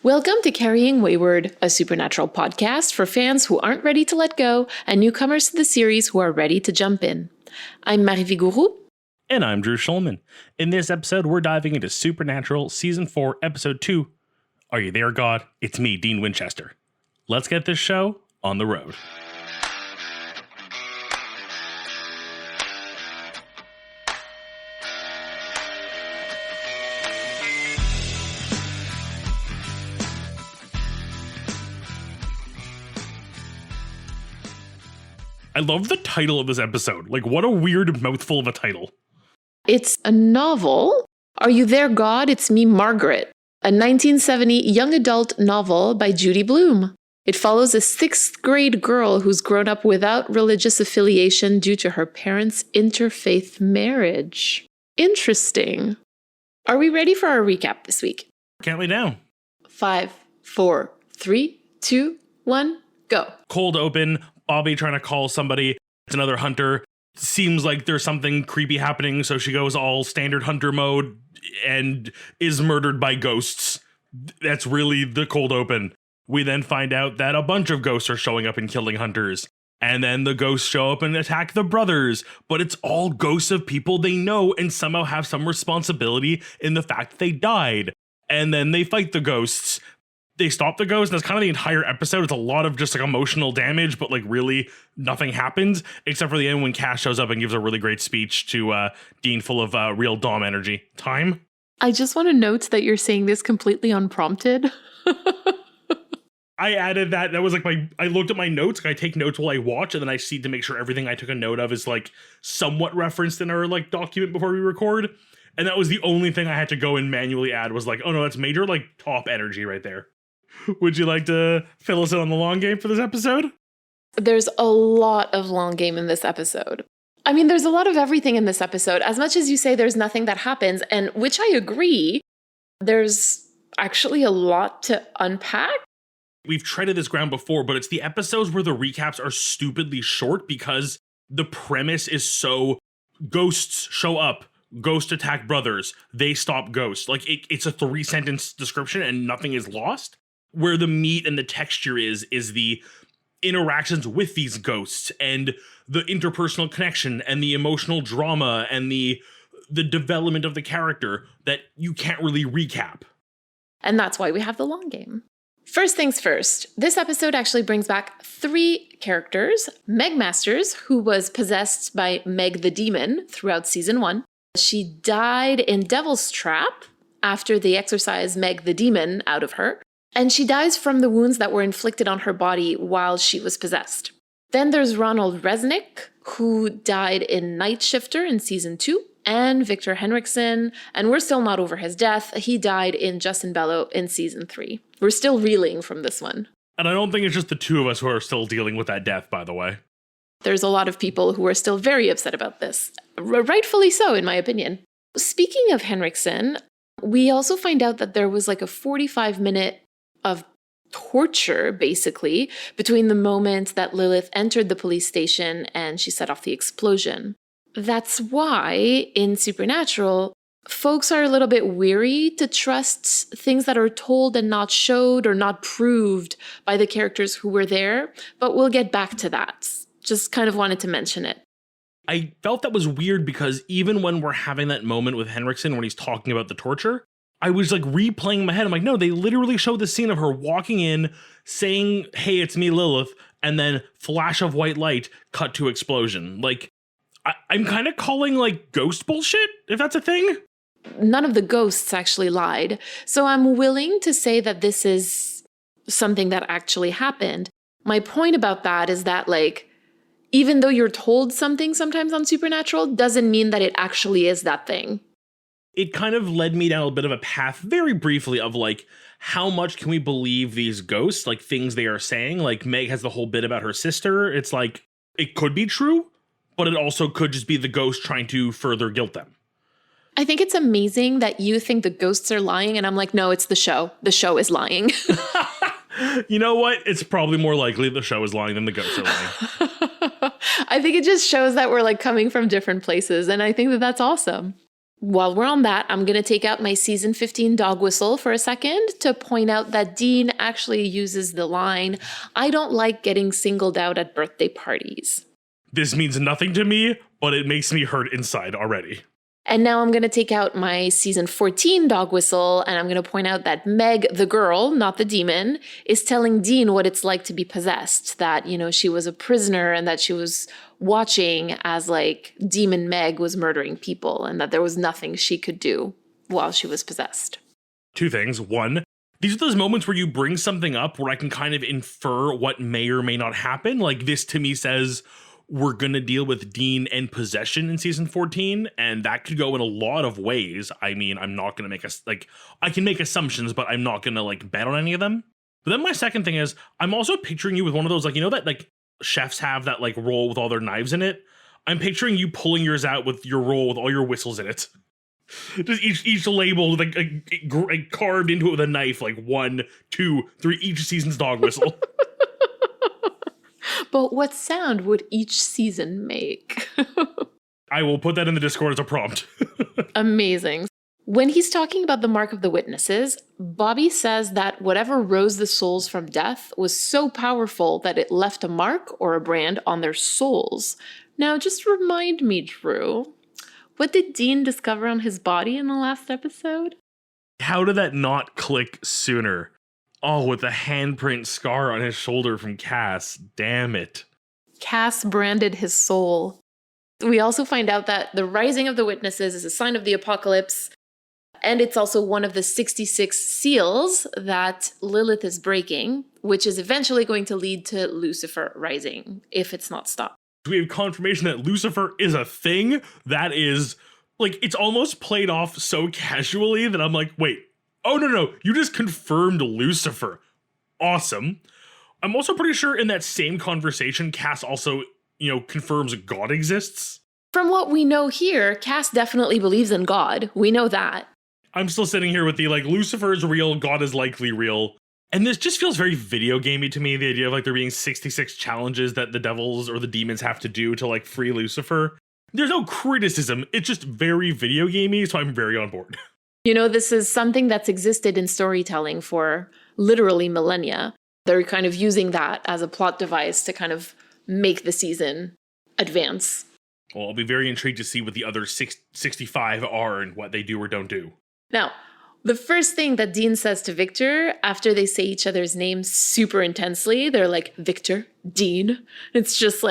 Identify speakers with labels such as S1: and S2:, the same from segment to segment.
S1: Welcome to Carrying Wayward, a supernatural podcast for fans who aren't ready to let go and newcomers to the series who are ready to jump in. I'm Marie Vigourou.
S2: And I'm Drew Schulman. In this episode, we're diving into Supernatural Season 4, Episode 2. Are you there, God? It's me, Dean Winchester. Let's get this show on the road. I love the title of this episode. Like, what a weird mouthful of a title.
S1: It's a novel. Are You There, God? It's Me, Margaret. A 1970 young adult novel by Judy Blume. It follows a 6th grade girl who's grown up without religious affiliation due to her parents' interfaith marriage. Interesting. Are we ready for our recap this week?
S2: Can't lay down.
S1: 5, 4, 3, 2, 1, go.
S2: Cold open. Bobby trying to call somebody. It's another hunter. Seems like there's something creepy happening, so she goes all standard hunter mode and is murdered by ghosts. That's really the cold open. We then find out that a bunch of ghosts are showing up and killing hunters. And then the ghosts show up and attack the brothers. But it's all ghosts of people they know and somehow have some responsibility in the fact that they died. And then they fight the ghosts. They stop the ghost, and that's kind of the entire episode. It's a lot of just like emotional damage, but like really nothing happens except for the end when Cass shows up and gives a really great speech to Dean full of real Dom energy. Time?
S1: I just want to note that you're saying this completely unprompted.
S2: I added that. That was like I looked at my notes. Like I take notes while I watch, and then I see to make sure everything I took a note of is like somewhat referenced in our like document before we record. And that was the only thing I had to go and manually add was like, oh no, that's major like top energy right there. Would you like to fill us in on the long game for this episode?
S1: There's a lot of long game in this episode. I mean, there's a lot of everything in this episode. As much as you say there's nothing that happens, and which I agree, there's actually a lot to unpack.
S2: We've treaded this ground before, but it's the episodes where the recaps are stupidly short because the premise is so ghosts show up, ghost attack brothers, they stop ghosts. Like it's a 3-sentence description and nothing is lost. Where the meat and the texture is the interactions with these ghosts and the interpersonal connection and the emotional drama and the development of the character that you can't really recap.
S1: And that's why we have the long game. First things first, this episode actually brings back 3 characters. Meg Masters, who was possessed by Meg the Demon throughout season 1. She died in Devil's Trap after they exorcised Meg the Demon out of her. And she dies from the wounds that were inflicted on her body while she was possessed. Then there's Ronald Resnick, who died in Night Shifter in season 2, and Victor Henriksen, and we're still not over his death. He died in Justin Bello in season 3. We're still reeling from this one.
S2: And I don't think it's just the two of us who are still dealing with that death, by the way.
S1: There's a lot of people who are still very upset about this. Rightfully so, in my opinion. Speaking of Henriksen, we also find out that there was like a 45-minute of torture, basically, between the moment that Lilith entered the police station and she set off the explosion. That's why, in Supernatural, folks are a little bit weary to trust things that are told and not showed or not proved by the characters who were there, but we'll get back to that. Just kind of wanted to mention it.
S2: I felt that was weird because even when we're having that moment with Henriksen when he's talking about the torture, I was like replaying in my head. I'm like, no, they literally showed the scene of her walking in, saying, hey, it's me, Lilith, and then flash of white light, cut to explosion. Like, I'm kind of calling like ghost bullshit, if that's a thing.
S1: None of the ghosts actually lied. So I'm willing to say that this is something that actually happened. My point about that is that, like, even though you're told something sometimes on Supernatural, doesn't mean that it actually is that thing.
S2: It kind of led me down a bit of a path very briefly of like, how much can we believe these ghosts, like things they are saying? Like Meg has the whole bit about her sister. It's like, it could be true, but it also could just be the ghost trying to further guilt them.
S1: I think it's amazing that you think the ghosts are lying. And I'm like, no, it's the show. The show is lying.
S2: You know what? It's probably more likely the show is lying than the ghosts are lying.
S1: I think it just shows that we're like coming from different places. And I think that that's awesome. While we're on that, I'm going to take out my season 15 dog whistle for a second to point out that Dean actually uses the line, "I don't like getting singled out at birthday parties."
S2: This means nothing to me, but it makes me hurt inside already.
S1: And now I'm going to take out my season 14 dog whistle, and I'm going to point out that Meg, the girl, not the demon, is telling Dean what it's like to be possessed. That, she was a prisoner and that she was watching as demon Meg was murdering people and that there was nothing she could do while she was possessed.
S2: Two things. One, these are those moments where you bring something up where I can kind of infer what may or may not happen. Like this to me says, we're going to deal with Dean and possession in season 14, and that could go in a lot of ways. I mean, I'm not going to make I can make assumptions, but I'm not going to bet on any of them. But then my second thing is, I'm also picturing you with one of those, that chefs have that roll with all their knives in it. I'm picturing you pulling yours out with your roll with all your whistles in it. Just each label with carved into it with a knife, 1, 2, 3, each season's dog whistle.
S1: But what sound would each season make?
S2: I will put that in the Discord as a prompt.
S1: Amazing. When he's talking about the mark of the witnesses, Bobby says that whatever rose the souls from death was so powerful that it left a mark or a brand on their souls. Now, just remind me, Drew, what did Dean discover on his body in the last episode?
S2: How did that not click sooner? Oh, with the handprint scar on his shoulder from Cass. Damn it.
S1: Cass branded his soul. We also find out that the rising of the witnesses is a sign of the apocalypse, and it's also one of the 66 seals that Lilith is breaking, which is eventually going to lead to Lucifer rising, if it's not stopped.
S2: We have confirmation that Lucifer is a thing that is, it's almost played off so casually that I'm like, wait, oh, no, you just confirmed Lucifer. Awesome. I'm also pretty sure in that same conversation, Cass also, confirms God exists.
S1: From what we know here, Cass definitely believes in God. We know that.
S2: I'm still sitting here with the, Lucifer is real, God is likely real. And this just feels very video gamey to me, the idea of, there being 66 challenges that the devils or the demons have to do to, free Lucifer. There's no criticism. It's just very video gamey, so I'm very on board.
S1: This is something that's existed in storytelling for literally millennia. They're kind of using that as a plot device to kind of make the season advance.
S2: Well, I'll be very intrigued to see what the other 65 are and what they do or don't do.
S1: Now, the first thing that Dean says to Victor after they say each other's names super intensely, they're like, Victor, Dean. It's just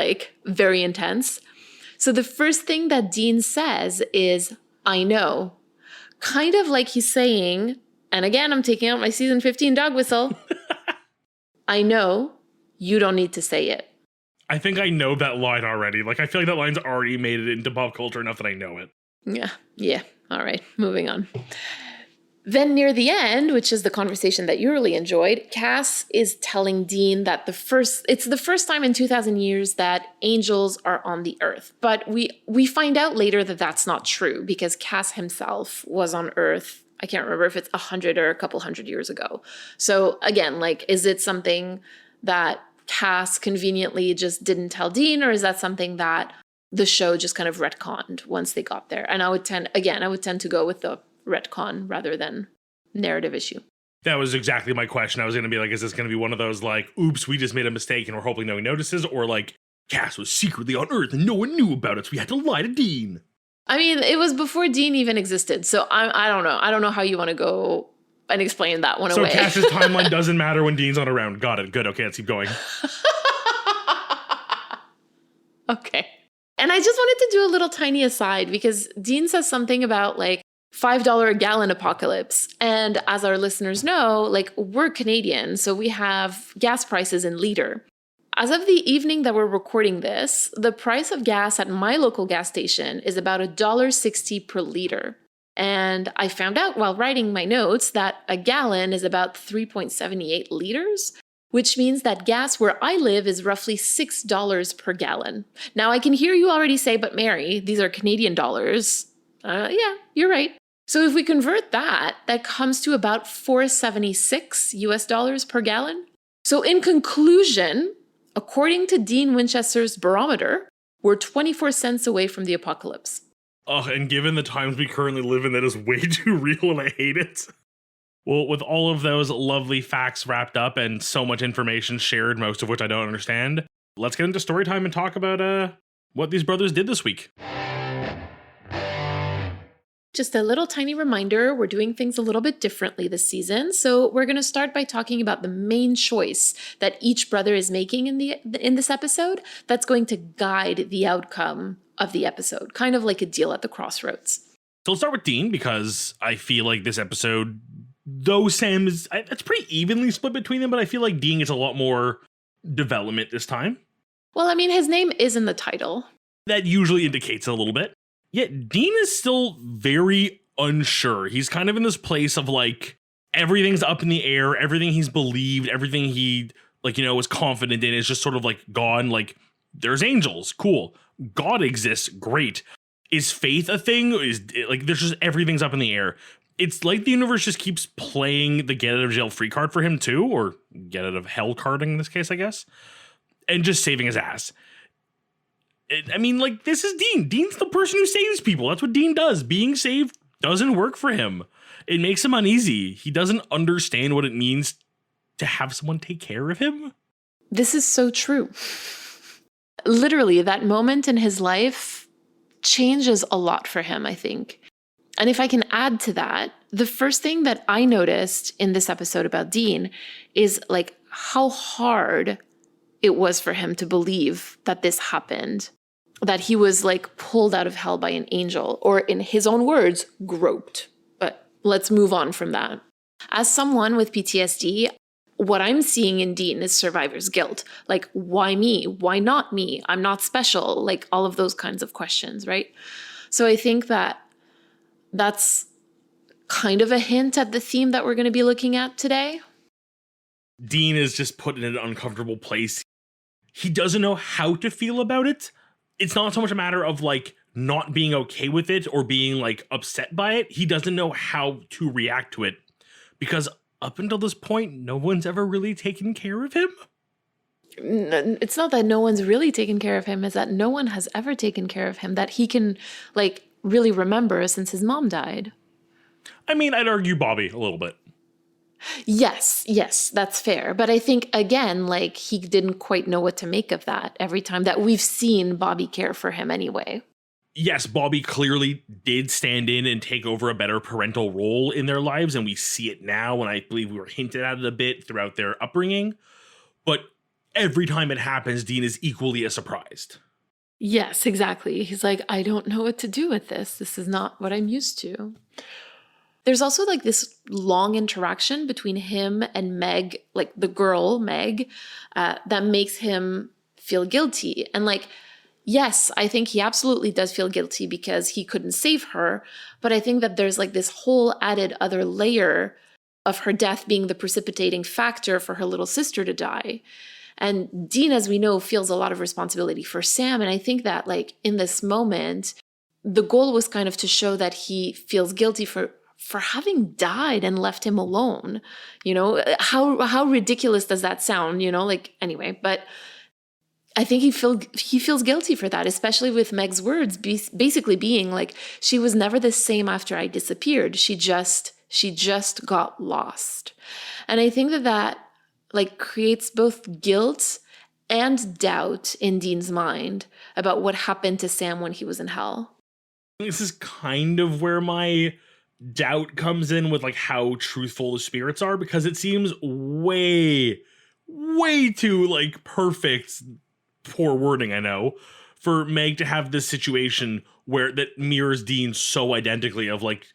S1: very intense. So the first thing that Dean says is, I know. Kind of like he's saying, and again, I'm taking out my season 15 dog whistle. I know, you don't need to say it.
S2: I think I know that line already. I feel like that line's already made it into pop culture enough that I know it.
S1: Yeah. All right, moving on. Then near the end, which is the conversation that you really enjoyed, Cass is telling Dean that it's the first time in 2,000 years that angels are on the earth. But we find out later that that's not true because Cass himself was on Earth. I can't remember if it's 100 or a couple hundred years ago. So again, is it something that Cass conveniently just didn't tell Dean, or is that something that the show just kind of retconned once they got there? And I would tend to go with the retcon rather than narrative issue.
S2: That was exactly my question. I was going to be is this going to be one of those oops, we just made a mistake and we're hoping no one notices, or Cass was secretly on Earth and no one knew about it, so we had to lie to Dean?
S1: I mean, it was before Dean even existed, so I don't know. I don't know how you want to go and explain that one away.
S2: So Cass's timeline doesn't matter when Dean's not around. Got it. Good. Okay, let's keep going.
S1: Okay. And I just wanted to do a little tiny aside because Dean says something about $5 a gallon apocalypse. And as our listeners know, we're Canadian, so we have gas prices in liter. As of the evening that we're recording this, the price of gas at my local gas station is about $1.60 per liter. And I found out while writing my notes that a gallon is about 3.78 liters, which means that gas where I live is roughly $6 per gallon. Now, I can hear you already say, but Mary, these are Canadian dollars. Yeah, you're right. So if we convert that, that comes to about $4.76 US dollars per gallon. So in conclusion, according to Dean Winchester's barometer, we're 24 cents away from the apocalypse.
S2: Ugh, and given the times we currently live in, that is way too real and I hate it. Well, with all of those lovely facts wrapped up and so much information shared, most of which I don't understand, let's get into story time and talk about what these brothers did this week.
S1: Just a little tiny reminder, we're doing things a little bit differently this season. So we're going to start by talking about the main choice that each brother is making in this episode that's going to guide the outcome of the episode, kind of like a deal at the crossroads.
S2: So let's start with Dean, because I feel like this episode, though Sam is, it's pretty evenly split between them, but I feel like Dean gets a lot more development this time.
S1: Well, I mean, his name is in the title.
S2: That usually indicates it a little bit. Yet Dean is still very unsure. He's kind of in this place of like, everything's up in the air, everything he's believed, everything he was confident in is just sort of like gone. Like, there's angels, cool. God exists, great. Is faith a thing? Is like, there's just everything's up in the air. It's like the universe just keeps playing the get out of jail free card for him too, or get out of hell carding in this case, I guess, and just saving his ass. I mean, like, this is Dean. Dean's the person who saves people. That's what Dean does. Being saved doesn't work for him. It makes him uneasy. He doesn't understand what it means to have someone take care of him.
S1: This is so true. Literally, that moment in his life changes a lot for him, I think. And if I can add to that, the first thing that I noticed in this episode about Dean is like how hard it was for him to believe that this happened, that he was like pulled out of hell by an angel, or in his own words, groped. But let's move on from that. As someone with PTSD, what I'm seeing in Dean is survivor's guilt. Like, why me? Why not me? I'm not special. Like all of those kinds of questions, right? So I think that that's kind of a hint at the theme that we're going to be looking at today.
S2: Dean is just put in an uncomfortable place. He doesn't know how to feel about it. It's not so much a matter of like not being okay with it or being like upset by it. He doesn't know how to react to it because up until this point, no one's ever really taken care of him.
S1: It's not that no one's really taken care of him, it's that no one has ever taken care of him that he can like really remember since his mom died.
S2: I mean, I'd argue Bobby a little bit.
S1: Yes, that's fair. But I think, again, like he didn't quite know what to make of that every time that we've seen Bobby care for him anyway.
S2: Yes, Bobby clearly did stand in and take over a better parental role in their lives, and we see it now, and I believe we were hinted at it a bit throughout their upbringing. But every time it happens, Dean is equally as surprised.
S1: Yes, exactly. He's like, I don't know what to do with this. This is not what I'm used to. There's also like this long interaction between him and Meg, like the girl, Meg, that makes him feel guilty. And like, yes, I think he absolutely does feel guilty because he couldn't save her. But I think that there's like this whole added other layer of her death being the precipitating factor for her little sister to die. And Dean, as we know, feels a lot of responsibility for Sam. And I think that like in this moment, the goal was kind of to show that he feels guilty for having died and left him alone. You know, how ridiculous does that sound? You know, like anyway, but I think he feels guilty for that, especially with Meg's words basically being like, she was never the same after I disappeared. She just got lost. And I think that like creates both guilt and doubt in Dean's mind about what happened to Sam when he was in hell.
S2: This is kind of where my doubt comes in with like how truthful the spirits are, because it seems way too like perfect, poor wording, I know, for Meg to have this situation where that mirrors Dean so identically of like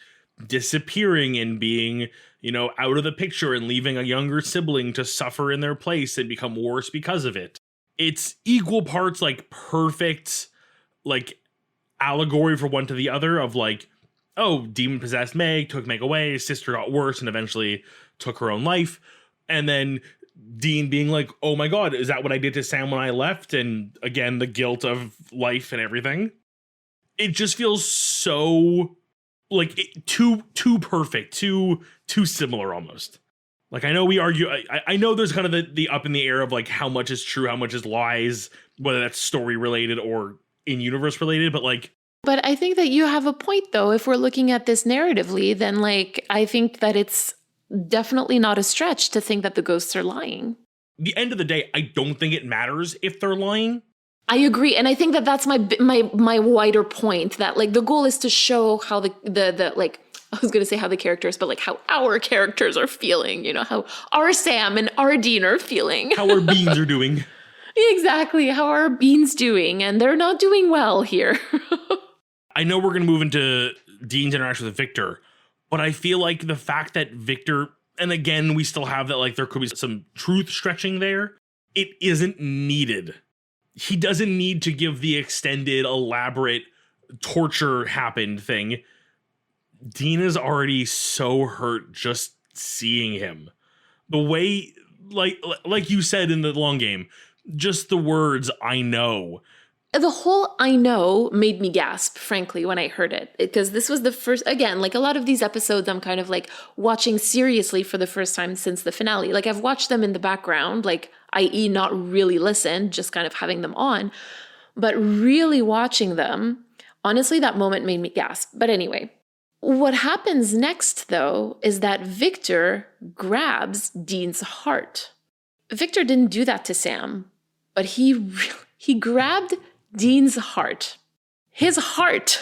S2: disappearing and being, you know, out of the picture and leaving a younger sibling to suffer in their place and become worse because of it. It's equal parts like perfect like allegory for one to the other of like, oh, demon possessed Meg, took Meg away, his sister got worse and eventually took her own life. And then Dean being like, oh my God, is that what I did to Sam when I left? And again, the guilt of life and everything. It just feels so like too perfect, too similar almost. Like, I know we argue, I know there's kind of the up in the air of like how much is true, how much is lies, whether that's story related or in universe related, but like
S1: But I think that you have a point, though. If we're looking at this narratively, then like I think that it's definitely not a stretch to think that the ghosts are lying.
S2: The end of the day, I don't think it matters if they're lying.
S1: I agree, and I think that that's my wider point. That like the goal is to show how the like I was gonna say how the characters, but like how our characters are feeling. You know, how our Sam and our Dean are feeling.
S2: How our beans are doing.
S1: Exactly, how our Beans doing, and they're not doing well here.
S2: I know we're going to move into Dean's interaction with Victor, but I feel like the fact that Victor, and again, we still have that, like, there could be some truth stretching there. It isn't needed. He doesn't need to give the extended, elaborate torture happened thing. Dean is already so hurt just seeing him. The way, like you said in the long game, just the words, I know.
S1: The whole I know made me gasp, frankly, when I heard it. Because this was the first, again, like a lot of these episodes, I'm kind of like watching seriously for the first time since the finale. Like I've watched them in the background, like i.e. not really listened, just kind of having them on. But really watching them, honestly, that moment made me gasp. But anyway, what happens next, though, is that Victor grabs Dean's heart. Victor didn't do that to Sam, but he grabbed Dean's heart. His heart.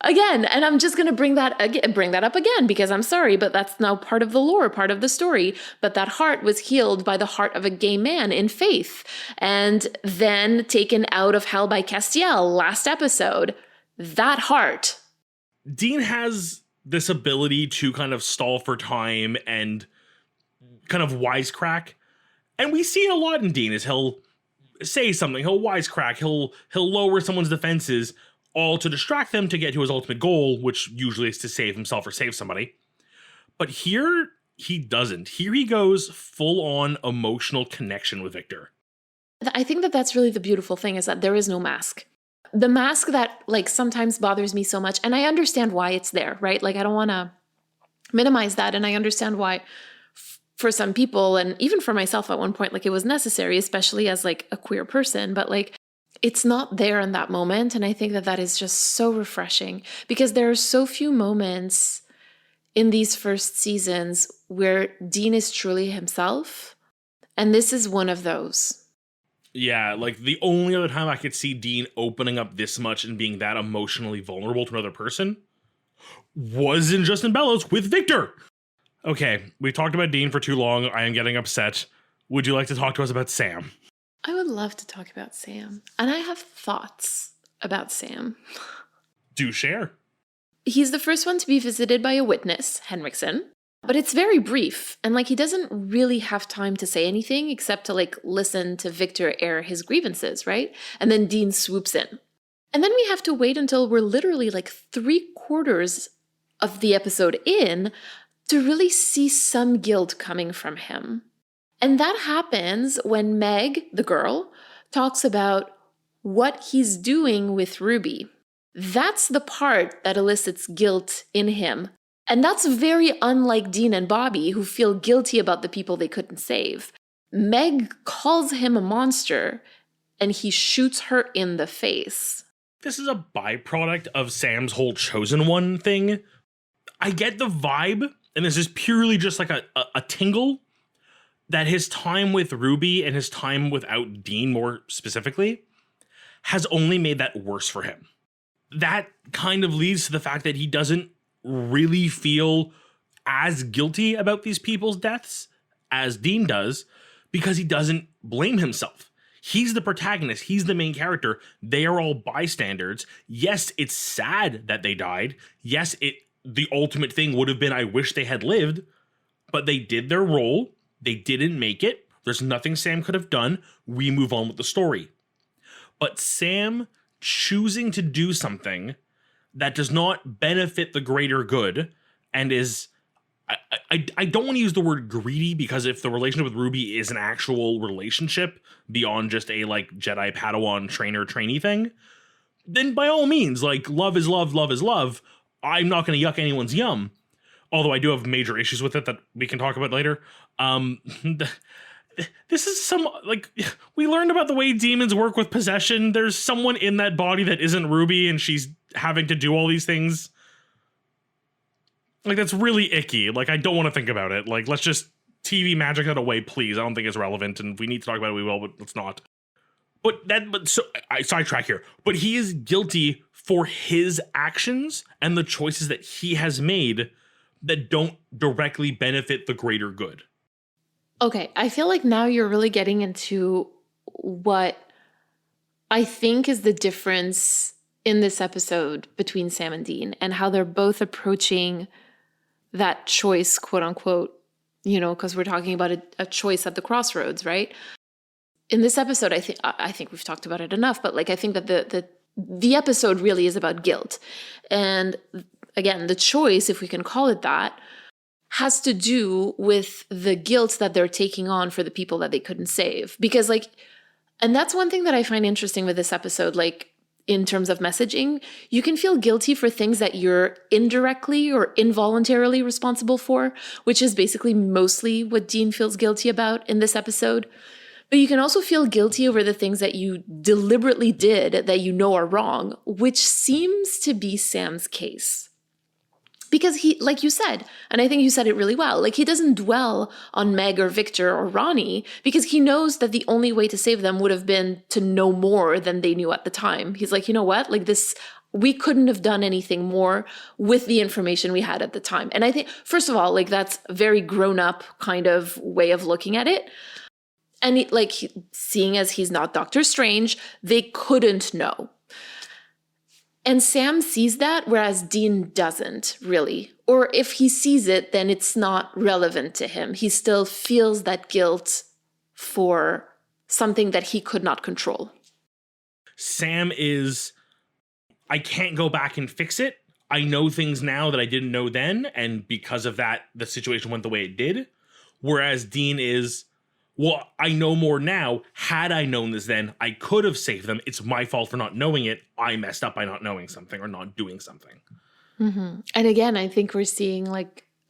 S1: Again, and I'm just going to bring that up again because I'm sorry, but that's now part of the lore, part of the story. But that heart was healed by the heart of a gay man in faith and then taken out of hell by Castiel last episode. That heart.
S2: Dean has this ability to kind of stall for time and kind of wisecrack. And we see it a lot in Dean is he'll say something, he'll wisecrack, he'll lower someone's defenses, all to distract them to get to his ultimate goal, which usually is to save himself or save somebody. But here, he doesn't. Here he goes full-on emotional connection with Victor.
S1: I think that that's really the beautiful thing is that there is no mask. The mask that like sometimes bothers me so much, and I understand why it's there, right? Like I don't want to minimize that, and I understand why for some people, and even for myself at one point, like it was necessary, especially as like a queer person, but like it's not there in that moment. And I think that that is just so refreshing because there are so few moments in these first seasons where Dean is truly himself. And this is one of those.
S2: Yeah, like the only other time I could see Dean opening up this much and being that emotionally vulnerable to another person was in Justin Bellows with Victor. Okay, we talked about Dean for too long. I am getting upset. Would you like to talk to us about Sam?
S1: I would love to talk about Sam. And I have thoughts about Sam.
S2: Do share.
S1: He's the first one to be visited by a witness, Henriksen. But it's very brief. And like he doesn't really have time to say anything except to like listen to Victor air his grievances, right? And then Dean swoops in. And then we have to wait until we're literally like 3/4 of the episode in to really see some guilt coming from him. And that happens when Meg, the girl, talks about what he's doing with Ruby. That's the part that elicits guilt in him. And that's very unlike Dean and Bobby, who feel guilty about the people they couldn't save. Meg calls him a monster, and he shoots her in the face.
S2: This is a byproduct of Sam's whole chosen one thing. I get the vibe, and this is purely just like a tingle, that his time with Ruby and his time without Dean more specifically has only made that worse for him. That kind of leads to the fact that he doesn't really feel as guilty about these people's deaths as Dean does because he doesn't blame himself. He's the protagonist. He's the main character. They are all bystanders. Yes, it's sad that they died. Yes, the ultimate thing would have been, I wish they had lived, but they did their role. They didn't make it. There's nothing Sam could have done. We move on with the story. But Sam choosing to do something that does not benefit the greater good and is, I don't want to use the word greedy because if the relationship with Ruby is an actual relationship beyond just a like Jedi Padawan trainer-trainee thing, then by all means, like love is love, love is love. I'm not going to yuck anyone's yum. Although I do have major issues with it that we can talk about later. this is we learned about the way demons work with possession. There's someone in that body that isn't Ruby, and she's having to do all these things. Like, that's really icky. Like, I don't want to think about it. Like, let's just TV magic that away, please. I don't think it's relevant, and if we need to talk about it, we will, but let's not. So I sidetrack here. But he is guilty for his actions and the choices that he has made that don't directly benefit the greater good.
S1: Okay, I feel like now you're really getting into what I think is the difference in this episode between Sam and Dean, and how they're both approaching that choice, quote unquote, because we're talking about a choice at the crossroads, right? In this episode, I think we've talked about it enough, but I think that the episode really is about guilt. And again, the choice, if we can call it that, has to do with the guilt that they're taking on for the people that they couldn't save. Because and that's one thing that I find interesting with this episode, in terms of messaging, you can feel guilty for things that you're indirectly or involuntarily responsible for, which is basically mostly what Dean feels guilty about in this episode. But you can also feel guilty over the things that you deliberately did that you know are wrong, which seems to be Sam's case. Because he, like you said, and I think you said it really well, he doesn't dwell on Meg or Victor or Ronnie because he knows that the only way to save them would have been to know more than they knew at the time. He's like, you know what? We couldn't have done anything more with the information we had at the time. And I think, first of all, that's a very grown up kind of way of looking at it. And seeing as he's not Doctor Strange, they couldn't know. And Sam sees that, whereas Dean doesn't really. Or if he sees it, then it's not relevant to him. He still feels that guilt for something that he could not control.
S2: Sam is, I can't go back and fix it. I know things now that I didn't know then, and because of that, the situation went the way it did. Whereas Dean is, well, I know more now. Had I known this then, I could have saved them. It's my fault for not knowing it. I messed up by not knowing something or not doing something.
S1: Mm-hmm. And again, I think we're seeing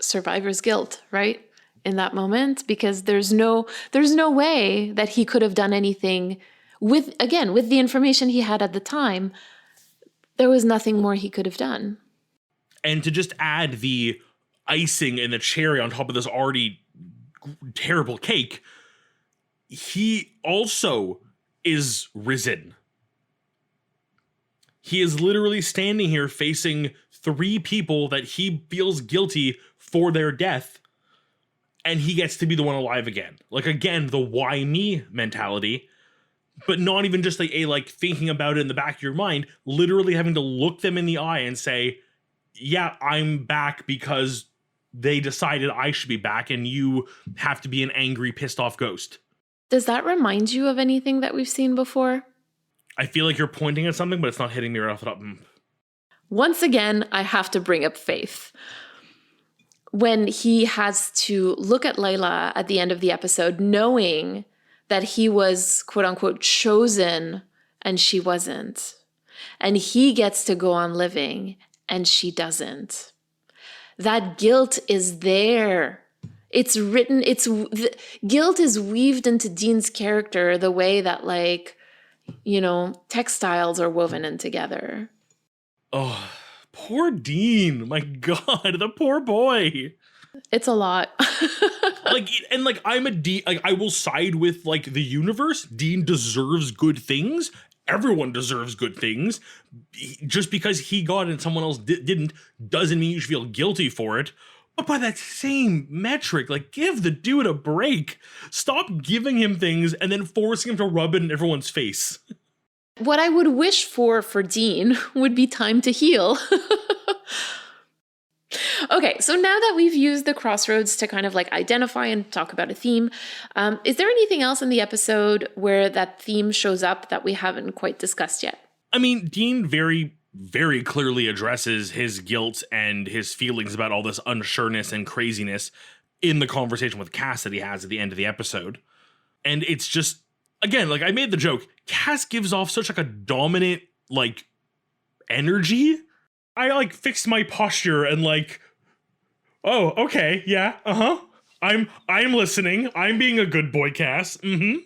S1: survivor's guilt, right? In that moment, because there's no way that he could have done anything with the information he had at the time. There was nothing more he could have done.
S2: And to just add the icing and the cherry on top of this already terrible cake, he also is risen. He is literally standing here facing 3 people that he feels guilty for their death, and he gets to be the one alive again. Again, the why me mentality, but not even just thinking about it in the back of your mind, literally having to look them in the eye and say, yeah, I'm back because they decided I should be back, and you have to be an angry, pissed off ghost.
S1: Does that remind you of anything that we've seen before?
S2: I feel like you're pointing at something, but it's not hitting me right off the top.
S1: Once again, I have to bring up Faith. When he has to look at Layla at the end of the episode, knowing that he was, quote unquote, chosen and she wasn't. And he gets to go on living and she doesn't. That guilt is there. It's written, guilt is weaved into Dean's character the way that textiles are woven in together.
S2: Oh, poor Dean. My God, the poor boy.
S1: It's a lot.
S2: I'm a Dean. I will side with the universe. Dean deserves good things. Everyone deserves good things. Just because he got it and someone else didn't doesn't mean you should feel guilty for it. But by that same metric, give the dude a break. Stop giving him things and then forcing him to rub it in everyone's face.
S1: What I would wish for Dean would be time to heal. Okay, so now that we've used the crossroads to kind of identify and talk about a theme, is there anything else in the episode where that theme shows up that we haven't quite discussed yet?
S2: I mean, Dean very, very clearly addresses his guilt and his feelings about all this unsureness and craziness in the conversation with Cass that he has at the end of the episode. And it's just, again, I made the joke, Cass gives off such a dominant, energy. I fixed my posture and oh, okay, yeah, I'm listening. I'm being a good boy, Cass. Mm-hmm.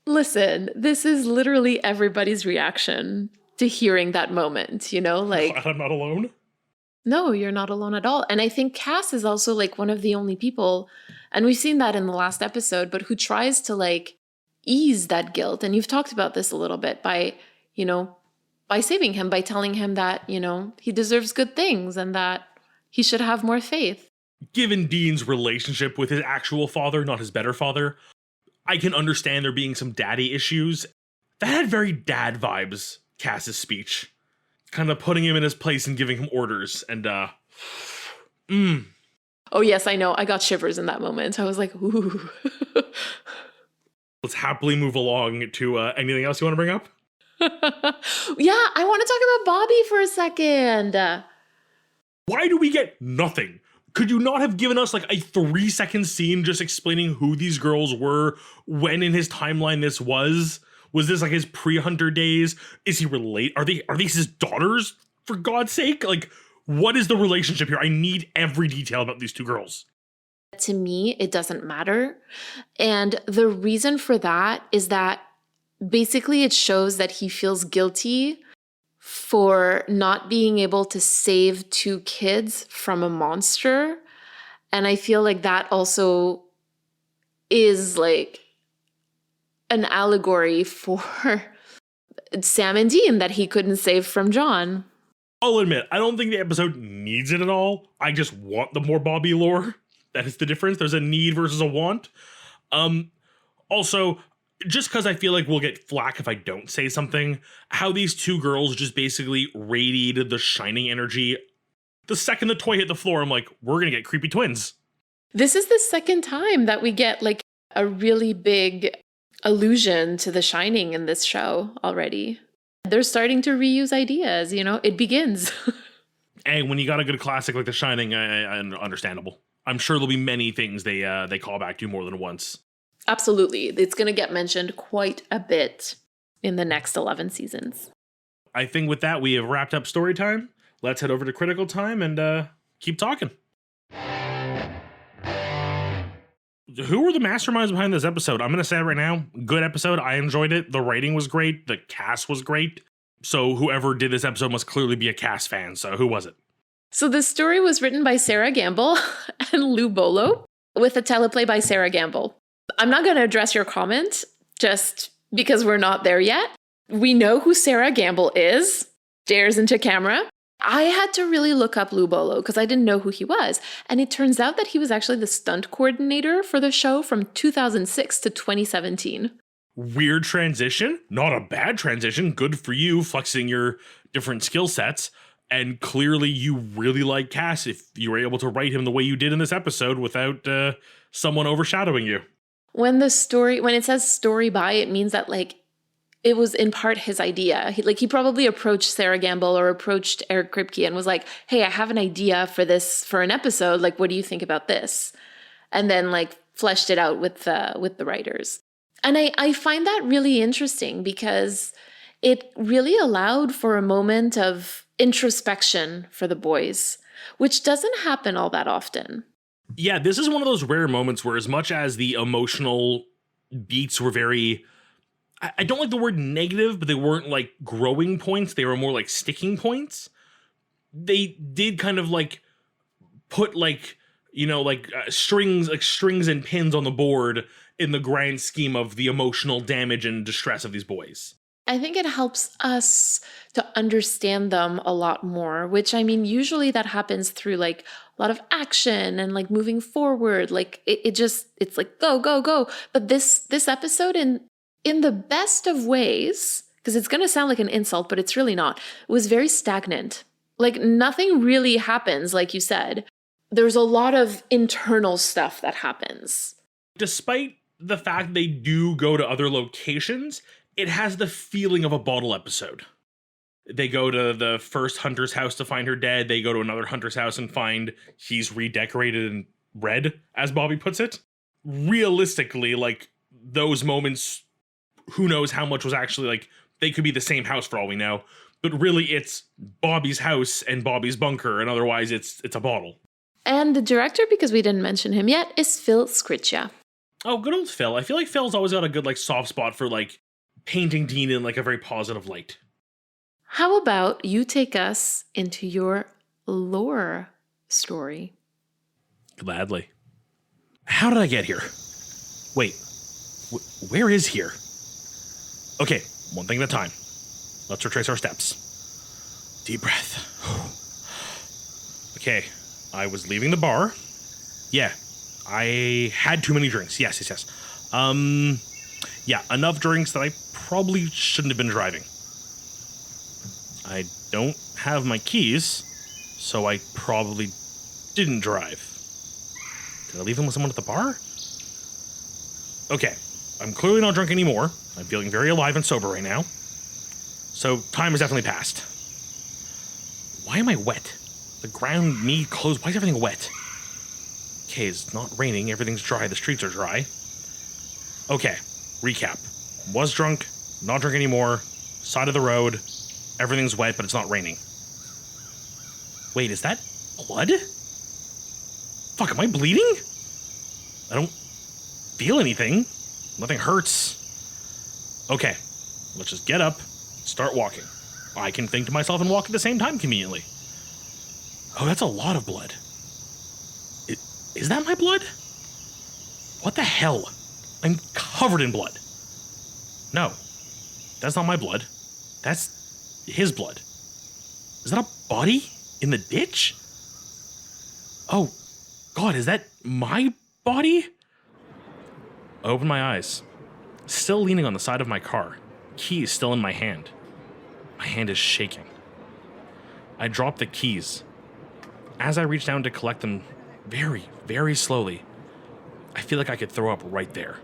S1: Listen, this is literally everybody's reaction to hearing that moment, like,
S2: Glad I'm not alone.
S1: no, you're not alone at all. And I think Cass is also like one of the only people, and we've seen that in the last episode, but who tries to like ease that guilt. And you've talked about this a little bit by saving him, by telling him that, he deserves good things and that he should have more faith.
S2: Given Dean's relationship with his actual father, not his better father, I can understand there being some daddy issues. That had very dad vibes, Cass's speech. Kind of putting him in his place and giving him orders. And,
S1: Oh, yes, I know. I got shivers in that moment. I was like, ooh.
S2: Let's happily move along to anything else you want to bring up?
S1: Yeah, I want to talk about Bobby for a second.
S2: Why do we get nothing? Could you not have given us like a 3-second scene just explaining who these girls were, when in his timeline this was? Was this like his pre-Hunter days? Is he are these his daughters, for God's sake? Like, what is the relationship here? I need every detail about these two girls.
S1: To me, it doesn't matter. And the reason for that is that basically it shows that he feels guilty for not being able to save 2 kids from a monster. And I feel like that also is like an allegory for Sam and Dean that he couldn't save from John.
S2: I'll admit, I don't think the episode needs it at all. I just want the more Bobby lore. That is the difference. There's a need versus a want. Also, just because I feel like we'll get flack if I don't say something, how these two girls just basically radiated the shining energy. The second the toy hit the floor, I'm like, we're going to get creepy twins.
S1: This is the second time that we get like a really big allusion to The Shining in this show already. They're starting to reuse ideas, it begins.
S2: Hey, when you got a good classic like The Shining, understandable. I'm sure there'll be many things they call back to more than once.
S1: Absolutely. It's going to get mentioned quite a bit in the next 11 seasons.
S2: I think with that, we have wrapped up story time. Let's head over to critical time and keep talking. Who were the masterminds behind this episode? I'm going to say it right now. Good episode. I enjoyed it. The writing was great. The cast was great. So whoever did this episode must clearly be a cast fan. So who was it?
S1: So the story was written by Sarah Gamble and Lou Bolo with a teleplay by Sarah Gamble. I'm not going to address your comment just because we're not there yet. We know who Sarah Gamble is. Stares into camera. I had to really look up Lou Bolo because I didn't know who he was. And it turns out that he was actually the stunt coordinator for the show from 2006 to 2017.
S2: Weird transition. Not a bad transition. Good for you, flexing your different skill sets. And clearly you really like Cass if you were able to write him the way you did in this episode without someone overshadowing you.
S1: When it says story by, it means that like it was in part his idea. He probably approached Sarah Gamble or approached Eric Kripke and was like, hey, I have an idea for an episode. Like, what do you think about this? And then like fleshed it out with the writers. And I find that really interesting because it really allowed for a moment of introspection for the boys, which doesn't happen all that often.
S2: Yeah, this is one of those rare moments where as much as the emotional beats were very, I don't like the word negative, but they weren't like growing points. They were more like sticking points. They did kind of like put like, strings and pins on the board in the grand scheme of the emotional damage and distress of these boys.
S1: I think it helps us to understand them a lot more, which I mean, usually that happens through like a lot of action and like moving forward. Like it's like, go, go, go. But this episode in the best of ways, because it's going to sound like an insult, but it's really not, it was very stagnant. Like nothing really happens, like you said. There's a lot of internal stuff that happens.
S2: Despite the fact they do go to other locations, it has the feeling of a bottle episode. They go to the first hunter's house to find her dead. They go to another hunter's house and find he's redecorated in red, as Bobby puts it. Realistically, like, those moments, who knows how much was actually, like, they could be the same house for all we know. But really, it's Bobby's house and Bobby's bunker, and otherwise it's a bottle.
S1: And the director, because we didn't mention him yet, is Phil Sgriccia.
S2: Oh, good old Phil. I feel like Phil's always got a good, like, soft spot for, like, painting Dean in, like, a very positive light.
S1: How about you take us into your lore story?
S2: Gladly. How did I get here? Wait, where is here? Okay, one thing at a time. Let's retrace our steps. Deep breath. Okay, I was leaving the bar. Yeah, I had too many drinks. Yes. Yeah, enough drinks that I probably shouldn't have been driving. I don't have my keys, so I probably didn't drive. Did I leave them with someone at the bar? Okay, I'm clearly not drunk anymore. I'm feeling very alive and sober right now. So time has definitely passed. Why am I wet? The ground, me, clothes, why is everything wet? Okay, it's not raining, everything's dry, the streets are dry. Okay, recap. Was drunk, not drunk anymore, side of the road, everything's wet, but it's not raining. Wait, is that blood? Fuck, am I bleeding? I don't feel anything. Nothing hurts. Okay, let's just get up, start walking. I can think to myself and walk at the same time conveniently. Oh, that's a lot of blood. Is that my blood? What the hell? I'm covered in blood. No, that's not my blood. That's his blood. Is that a body in the ditch? Oh, God, is that my body? I open my eyes. Still leaning on the side of my car. Keys still in my hand. My hand is shaking. I drop the keys. As I reach down to collect them very, very slowly, I feel like I could throw up right there.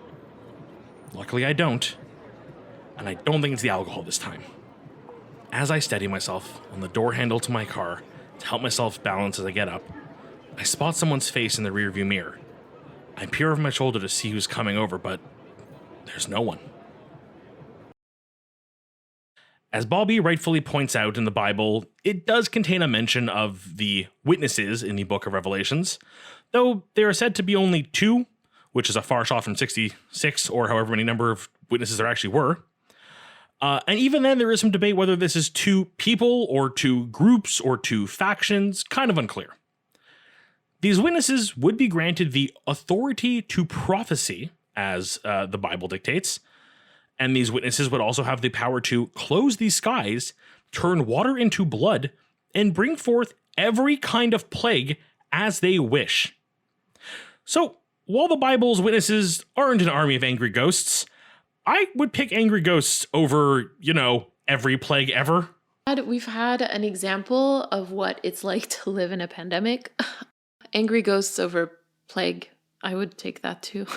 S2: Luckily I don't. And I don't think it's the alcohol this time. As I steady myself on the door handle to my car to help myself balance as I get up, I spot someone's face in the rearview mirror. I peer over my shoulder to see who's coming over, but there's no one. As Bobby rightfully points out in the Bible, it does contain a mention of the witnesses in the Book of Revelations, though there are said to be only 2, which is a far shot from 66 or however many number of witnesses there actually were. And even then, there is some debate whether this is 2 people or 2 groups or 2 factions, kind of unclear. These witnesses would be granted the authority to prophecy, as the Bible dictates, and these witnesses would also have the power to close the skies, turn water into blood, and bring forth every kind of plague as they wish. So, while the Bible's witnesses aren't an army of angry ghosts, I would pick angry ghosts over, every plague ever.
S1: We've had an example of what it's like to live in a pandemic. Angry ghosts over plague. I would take that too.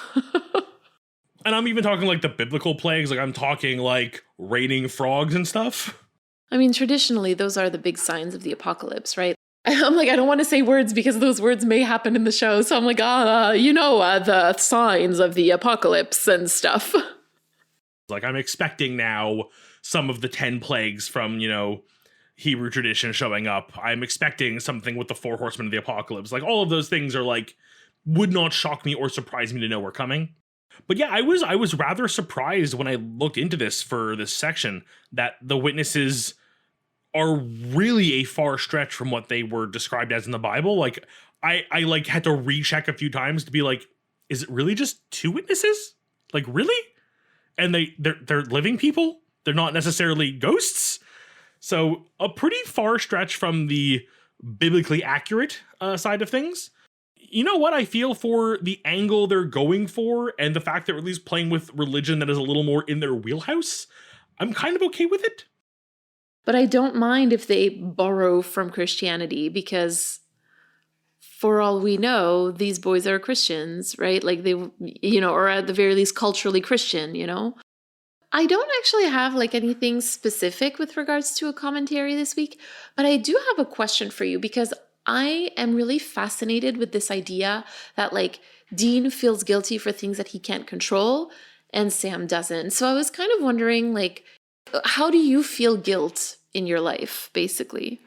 S2: And I'm even talking like the biblical plagues, like I'm talking like raining frogs and stuff.
S1: I mean, traditionally, those are the big signs of the apocalypse, right? I'm like, I don't want to say words because those words may happen in the show. So I'm like, the signs of the apocalypse and stuff.
S2: Like I'm expecting now some of the 10 plagues from, Hebrew tradition showing up. I'm expecting something with the 4 horsemen of the apocalypse. Like all of those things are like, would not shock me or surprise me to know we're coming. But yeah, I was rather surprised when I looked into this for this section that the witnesses are really a far stretch from what they were described as in the Bible. Like I like had to recheck a few times to be like, is it really just 2 witnesses? Like really? And they're living people? They're not necessarily ghosts? So a pretty far stretch from the biblically accurate side of things. You know what I feel for the angle they're going for and the fact that they're at least playing with religion that is a little more in their wheelhouse? I'm kind of okay with it.
S1: But I don't mind if they borrow from Christianity because for all we know, these boys are Christians, right? Like they, or at the very least culturally Christian, I don't actually have like anything specific with regards to a commentary this week, but I do have a question for you because I am really fascinated with this idea that like Dean feels guilty for things that he can't control and Sam doesn't. So I was kind of wondering, like, how do you feel guilt in your life, basically?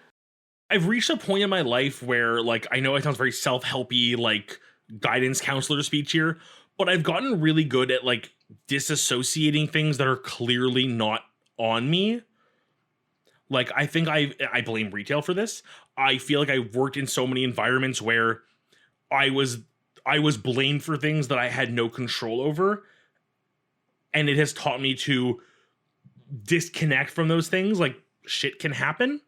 S2: I've reached a point in my life where, like, I know it sounds very self-helpy, like, guidance counselor speech here, but I've gotten really good at, like, disassociating things that are clearly not on me. Like, I think I blame retail for this. I feel like I've worked in so many environments where I was blamed for things that I had no control over, and it has taught me to disconnect from those things. Like, shit can happen.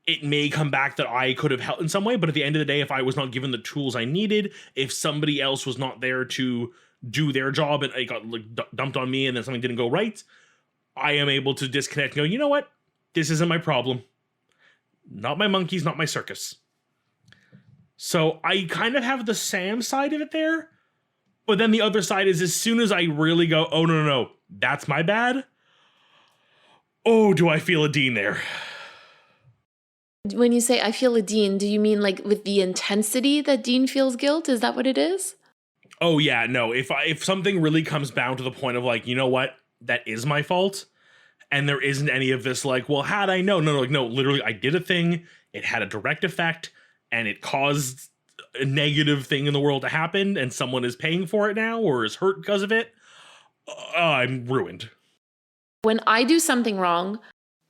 S2: It may come back that I could have helped in some way, but at the end of the day, if I was not given the tools I needed, if somebody else was not there to do their job and it got like dumped on me and then something didn't go right, I am able to disconnect and go, you know what? This isn't my problem. Not my monkeys, not my circus. So I kind of have the Sam side of it there, but then the other side is as soon as I really go, oh, no, that's my bad. Oh, do I feel a Dean there?
S1: When you say I feel a Dean, do you mean like with the intensity that Dean feels guilt? Is that what it is?
S2: Oh yeah, no. If something really comes down to the point of like, you know what, that is my fault, and there isn't any of this like, well, how'd I know? No, literally, I did a thing. It had a direct effect, and it caused a negative thing in the world to happen, and someone is paying for it now or is hurt because of it. I'm ruined.
S1: When I do something wrong,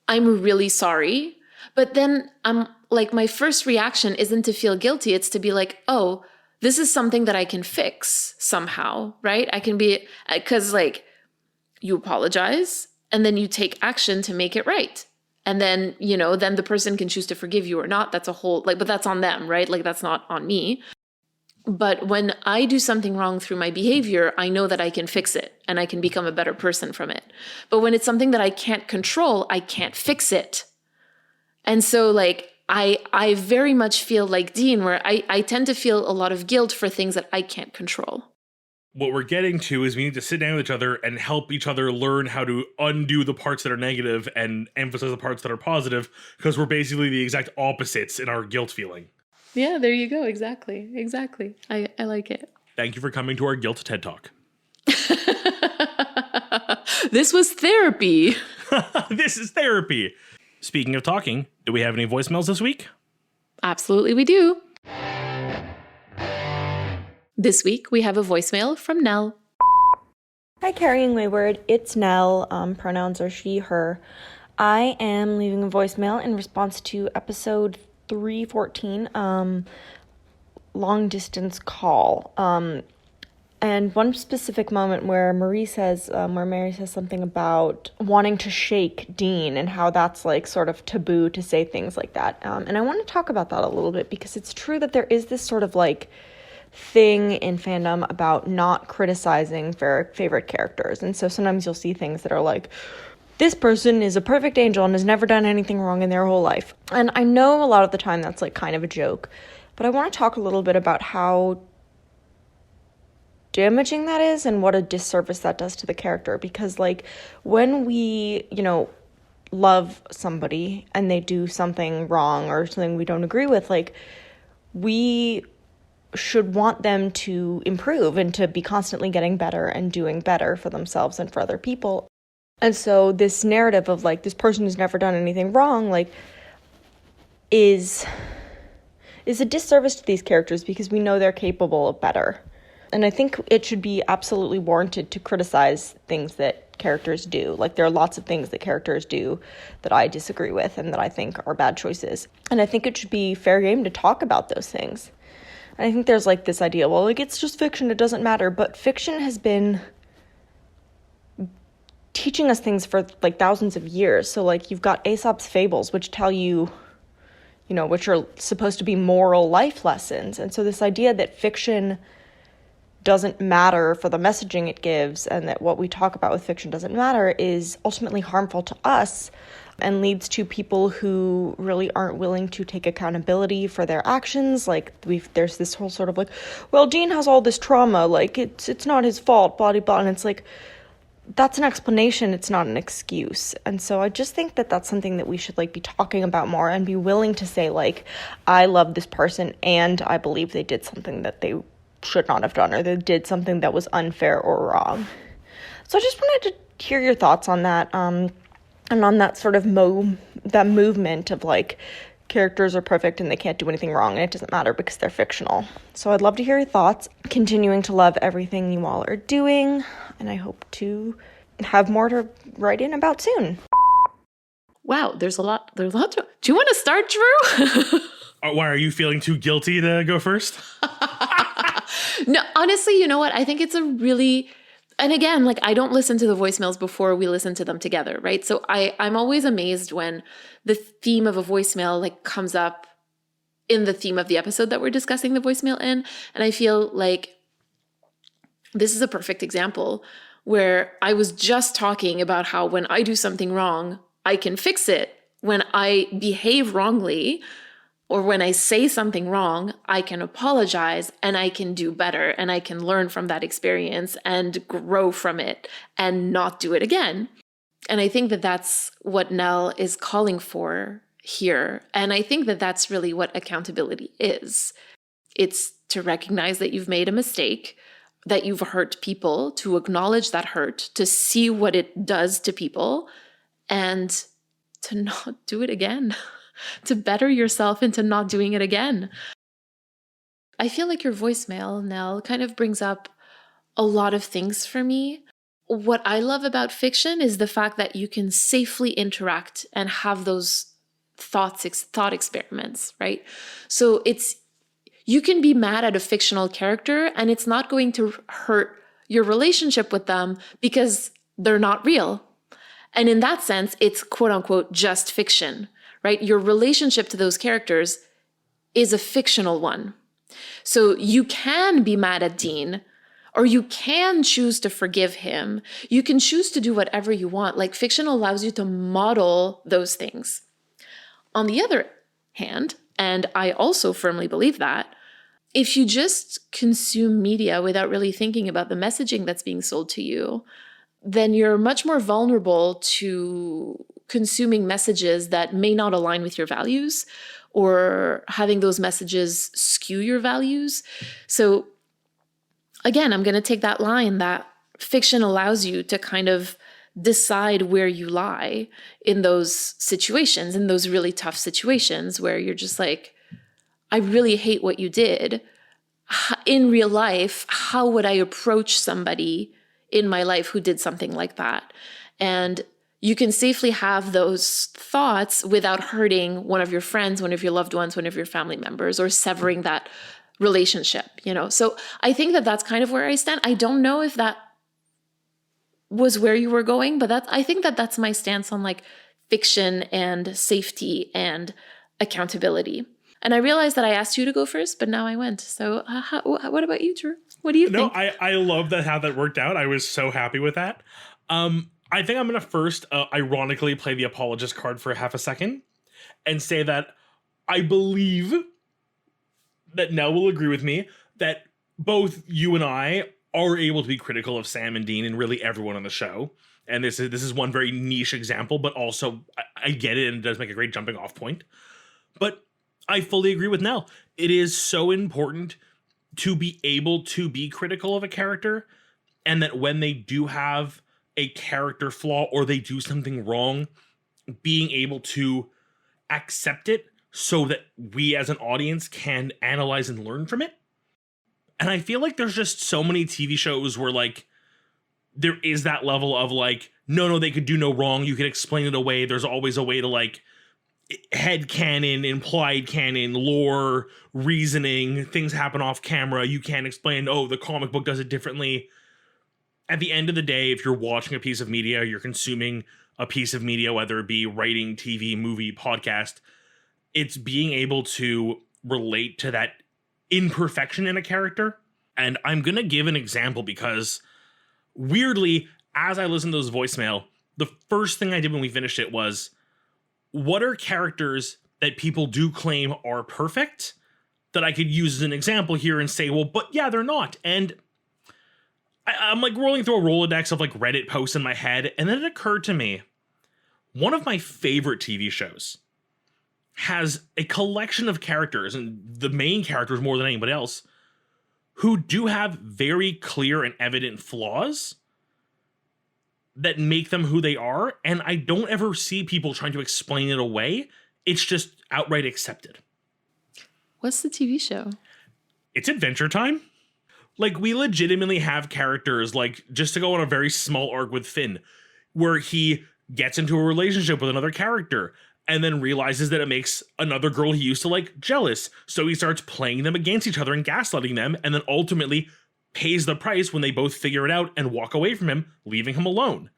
S1: I'm really sorry. But then I'm like, my first reaction isn't to feel guilty. It's to be like, oh, this is something that I can fix somehow, right? I can be, because like you apologize and then you take action to make it right. And then, then the person can choose to forgive you or not. That's a whole, like, but that's on them, right? Like that's not on me. But when I do something wrong through my behavior, I know that I can fix it and I can become a better person from it. But when it's something that I can't control, I can't fix it. And so like, I very much feel like Dean, where I tend to feel a lot of guilt for things that I can't control.
S2: What we're getting to is we need to sit down with each other and help each other learn how to undo the parts that are negative and emphasize the parts that are positive, because we're basically the exact opposites in our guilt feeling.
S1: Yeah, there you go. Exactly. I like it.
S2: Thank you for coming to our Guilt TED Talk.
S1: This was therapy.
S2: This is therapy. Speaking of talking, do we have any voicemails this week?
S1: Absolutely, we do. This week, we have a voicemail from Nell.
S3: Hi, Carrying Wayward. It's Nell. Pronouns are she, her. I am leaving a voicemail in response to episode 314, long distance call. And one specific moment where Mary says something about wanting to shake Dean and how that's like sort of taboo to say things like that. And I want to talk about that a little bit because it's true that there is this sort of like thing in fandom about not criticizing favorite characters. And so sometimes you'll see things that are like, this person is a perfect angel and has never done anything wrong in their whole life. And I know a lot of the time that's like kind of a joke, but I want to talk a little bit about how damaging that is and what a disservice that does to the character. Because like when we, love somebody and they do something wrong or something we don't agree with, like we should want them to improve and to be constantly getting better and doing better for themselves and for other people. And so this narrative of like this person who's never done anything wrong like is a disservice to these characters because we know they're capable of better. And I think it should be absolutely warranted to criticize things that characters do. Like there are lots of things that characters do that I disagree with and that I think are bad choices. And I think it should be fair game to talk about those things. And I think there's like this idea, well, like it's just fiction, it doesn't matter. But fiction has been teaching us things for like thousands of years. So like you've got Aesop's fables, which tell you, which are supposed to be moral life lessons. And so this idea that fiction doesn't matter for the messaging it gives and that what we talk about with fiction doesn't matter is ultimately harmful to us and leads to people who really aren't willing to take accountability for their actions. Like there's this whole sort of like, well, Dean has all this trauma, like it's not his fault, blah, blah, blah. And it's like, that's an explanation, it's not an excuse. And so I just think that that's something that we should like be talking about more and be willing to say like, I love this person and I believe they did something that they should not have done or they did something that was unfair or wrong. So I just wanted to hear your thoughts on that and on that sort of that movement of like characters are perfect and they can't do anything wrong, and it doesn't matter because they're fictional. So I'd love to hear your thoughts. Continuing to love everything you all are doing, and I hope to have more to write in about soon.
S1: Wow, there's a lot to... Do you want to start, Drew?
S2: Why, are you feeling too guilty to go first?
S1: No, honestly, you know what? I think it's a really... And again, like, I don't listen to the voicemails before we listen to them together, right? So I'm always amazed when the theme of a voicemail like comes up in the theme of the episode that we're discussing the voicemail in. And I feel like this is a perfect example where I was just talking about how when I do something wrong, I can fix it. When I behave wrongly, or when I say something wrong, I can apologize and I can do better and I can learn from that experience and grow from it and not do it again. And I think that that's what Nell is calling for here. And I think that that's really what accountability is. It's to recognize that you've made a mistake, that you've hurt people, to acknowledge that hurt, to see what it does to people, and to not do it again. To better yourself into not doing it again. I feel like your voicemail, Nell, kind of brings up a lot of things for me. What I love about fiction is the fact that you can safely interact and have those thought experiments, right? So you can be mad at a fictional character and it's not going to hurt your relationship with them because they're not real. And in that sense, it's quote unquote just fiction. Right? Your relationship to those characters is a fictional one. So you can be mad at Dean, or you can choose to forgive him. You can choose to do whatever you want. Like, fiction allows you to model those things. On the other hand, and I also firmly believe that, if you just consume media without really thinking about the messaging that's being sold to you, then you're much more vulnerable to consuming messages that may not align with your values or having those messages skew your values. So again, I'm going to take that line that fiction allows you to kind of decide where you lie in those situations, in those really tough situations where you're just like, I really hate what you did. In real life, how would I approach somebody in my life who did something like that? And you can safely have those thoughts without hurting one of your friends, one of your loved ones, one of your family members, or severing that relationship, you know? So I think that that's kind of where I stand. I don't know if that was where you were going, but I think that that's my stance on like fiction and safety and accountability. And I realized that I asked you to go first, but now I went. So what about you, Drew? What do you think?
S2: No, I love how that worked out. I was so happy with that. I think I'm going to first ironically play the apologist card for half a second and say that I believe that Nell will agree with me that both you and I are able to be critical of Sam and Dean and really everyone on the show. And this is one very niche example, but also I get it, and it does make a great jumping off point. But I fully agree with Nell. It is so important to be able to be critical of a character, and that when they do have a character flaw or they do something wrong, being able to accept it so that we as an audience can analyze and learn from it. And I feel like there's just so many TV shows where like there is that level of like, no, they could do no wrong. You can explain it away. There's always a way to like head canon, implied canon, lore, reasoning, things happen off camera. You can't explain, oh, the comic book does it differently. At the end of the day, if you're watching a piece of media, you're consuming a piece of media, whether it be writing, TV, movie, podcast, it's being able to relate to that imperfection in a character. And I'm going to give an example because weirdly, as I listened to this voicemail, the first thing I did when we finished it was, what are characters that people do claim are perfect that I could use as an example here and say, well, but yeah, they're not. And I'm like rolling through a Rolodex of like Reddit posts in my head. And then it occurred to me, one of my favorite TV shows has a collection of characters, and the main characters more than anybody else, who do have very clear and evident flaws that make them who they are. And I don't ever see people trying to explain it away. It's just outright accepted.
S1: What's the TV show?
S2: It's Adventure Time. Like, we legitimately have characters, like, just to go on a very small arc with Finn, where he gets into a relationship with another character and then realizes that it makes another girl he used to like jealous. So he starts playing them against each other and gaslighting them, and then ultimately pays the price when they both figure it out and walk away from him, leaving him alone.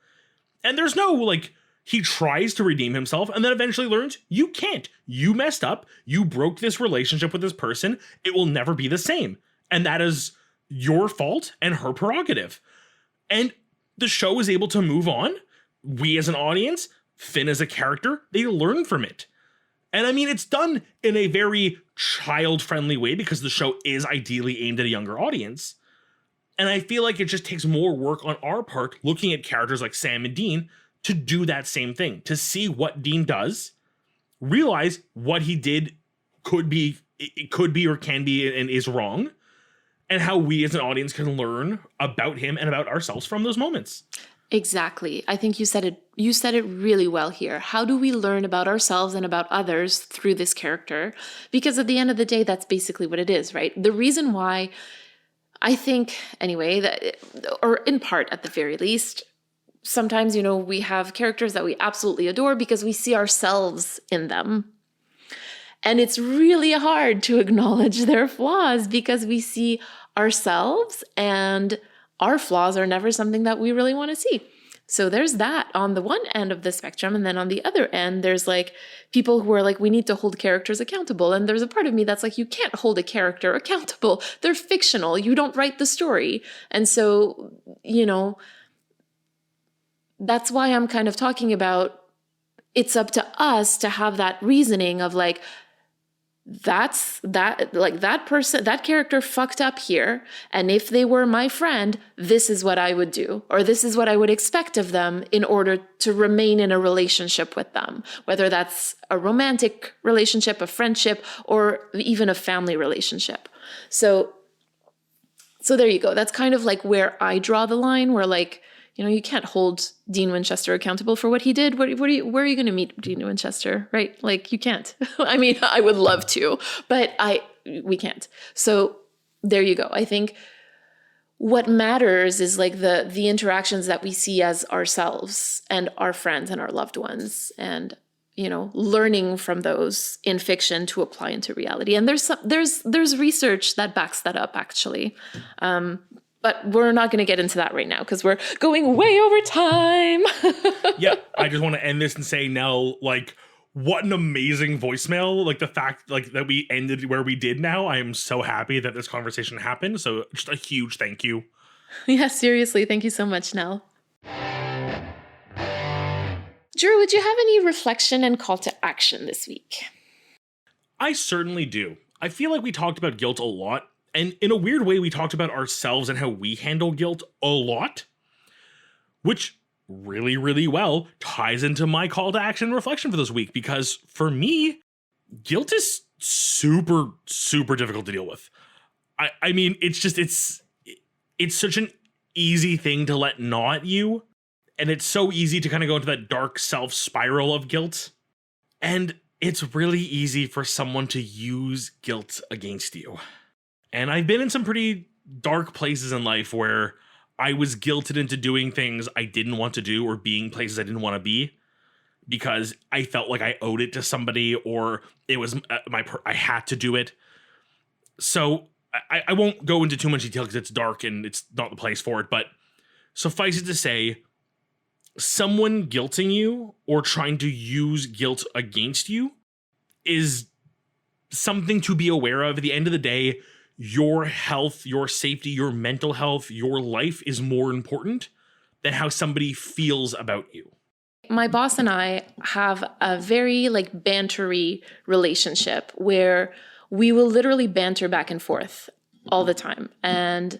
S2: And there's no, like, he tries to redeem himself and then eventually learns you can't. You messed up. You broke this relationship with this person. It will never be the same. And that is your fault and her prerogative. And the show is able to move on. We as an audience, Finn as a character, they learn from it. And I mean, it's done in a very child-friendly way because the show is ideally aimed at a younger audience. And I feel like it just takes more work on our part looking at characters like Sam and Dean to do that same thing, to see what Dean does, realize what he did could be or can be and is wrong, and how we as an audience can learn about him and about ourselves from those moments.
S1: Exactly. I think you said it really well here. How do we learn about ourselves and about others through this character? Because at the end of the day, that's basically what it is, right? The reason why I think, anyway, that, or in part at the very least, sometimes, we have characters that we absolutely adore because we see ourselves in them. And it's really hard to acknowledge their flaws because we see ourselves, and our flaws are never something that we really want to see. So there's that on the one end of the spectrum. And then on the other end, there's like people who are like, we need to hold characters accountable. And there's a part of me that's like, you can't hold a character accountable. They're fictional. You don't write the story. And so, that's why I'm kind of talking about it's up to us to have that reasoning of like, that person, that character fucked up here. And if they were my friend, this is what I would do, or this is what I would expect of them in order to remain in a relationship with them, whether that's a romantic relationship, a friendship, or even a family relationship. So there you go. That's kind of like where I draw the line, where like, you can't hold Dean Winchester accountable for what he did. Where are you going to meet Dean Winchester, right? Like, you can't. I mean, I would love to, but we can't. So there you go. I think what matters is like the interactions that we see as ourselves and our friends and our loved ones, and learning from those in fiction to apply into reality. And there's research that backs that up, actually. But we're not going to get into that right now because we're going way over time.
S2: Yeah, I just want to end this and say, Nell, like, what an amazing voicemail. Like, the fact like that we ended where we did now, I am so happy that this conversation happened. So just a huge thank you.
S1: Yeah, seriously. Thank you so much, Nell. Drew, would you have any reflection and call to action this week?
S2: I certainly do. I feel like we talked about guilt a lot. And in a weird way, we talked about ourselves and how we handle guilt a lot, which really, really well ties into my call to action reflection for this week. Because for me, guilt is super, super difficult to deal with. I mean, it's such an easy thing to let gnaw at you. And it's so easy to kind of go into that dark self spiral of guilt. And it's really easy for someone to use guilt against you. And I've been in some pretty dark places in life where I was guilted into doing things I didn't want to do or being places I didn't want to be because I felt like I owed it to somebody or it was I had to do it. So I won't go into too much detail because it's dark and it's not the place for it. But suffice it to say, someone guilting you or trying to use guilt against you is something to be aware of. At the end of the day, your health, your safety, your mental health, your life is more important than how somebody feels about you.
S1: My boss and I have a very bantery relationship where we will literally banter back and forth all the time. And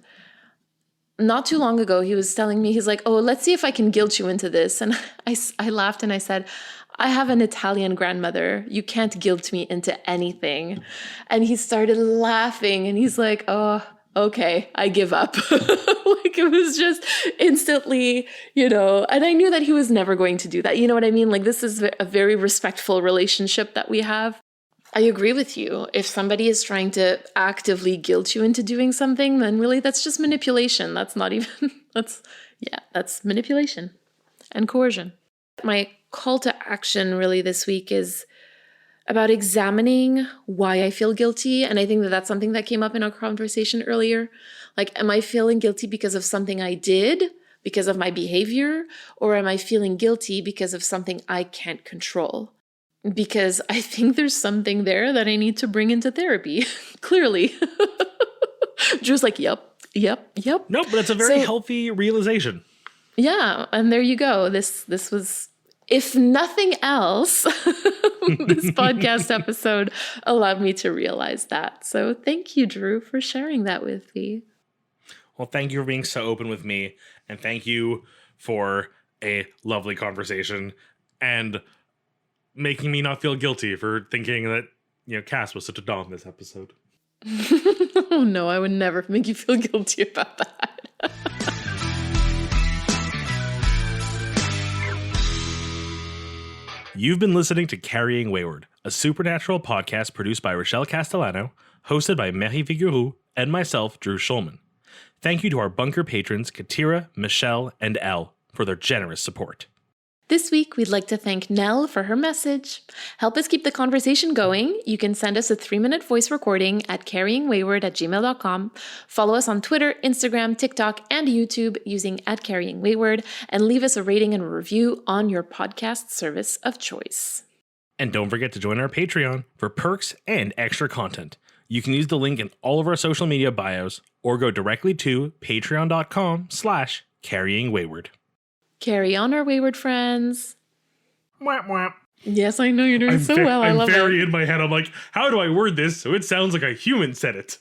S1: not too long ago, he was telling me, he's like, oh, let's see if I can guilt you into this. And I laughed and I said, I have an Italian grandmother. You can't guilt me into anything. And he started laughing and he's like, oh, okay, I give up. Like it was just instantly, and I knew that he was never going to do that. You know what I mean? Like this is a very respectful relationship that we have. I agree with you. If somebody is trying to actively guilt you into doing something, then really that's just manipulation. That's not even, that's manipulation and coercion. My call to action really this week is about examining why I feel guilty. And I think that that's something that came up in our conversation earlier. Like, am I feeling guilty because of something I did, because of my behavior, or am I feeling guilty because of something I can't control? Because I think there's something there that I need to bring into therapy, clearly. Drew's like, yep.
S2: Nope, but that's a very healthy realization.
S1: Yeah, and there you go. This was, if nothing else, this podcast episode allowed me to realize that. So thank you, Drew, for sharing that with me.
S2: Well, thank you for being so open with me, and thank you for a lovely conversation, and making me not feel guilty for thinking that, Cass was such a dom this episode.
S1: Oh no, I would never make you feel guilty about that.
S2: You've been listening to Carrying Wayward, a supernatural podcast produced by Rochelle Castellano, hosted by Marie Vigouroux, and myself, Drew Schulman. Thank you to our bunker patrons, Katira, Michelle, and Elle, for their generous support.
S1: This week, we'd like to thank Nell for her message. Help us keep the conversation going. You can send us a 3-minute voice recording at carryingwayward@gmail.com. Follow us on Twitter, Instagram, TikTok, and YouTube using @carryingwayward, and leave us a rating and a review on your podcast service of choice.
S2: And don't forget to join our Patreon for perks and extra content. You can use the link in all of our social media bios or go directly to patreon.com/carryingwayward.
S1: Carry on, our wayward friends.
S2: Mwah, mwah.
S1: Yes, I know you're doing so well. I love it.
S2: I'm very in my head. I'm like, how do I word this so it sounds like a human said it?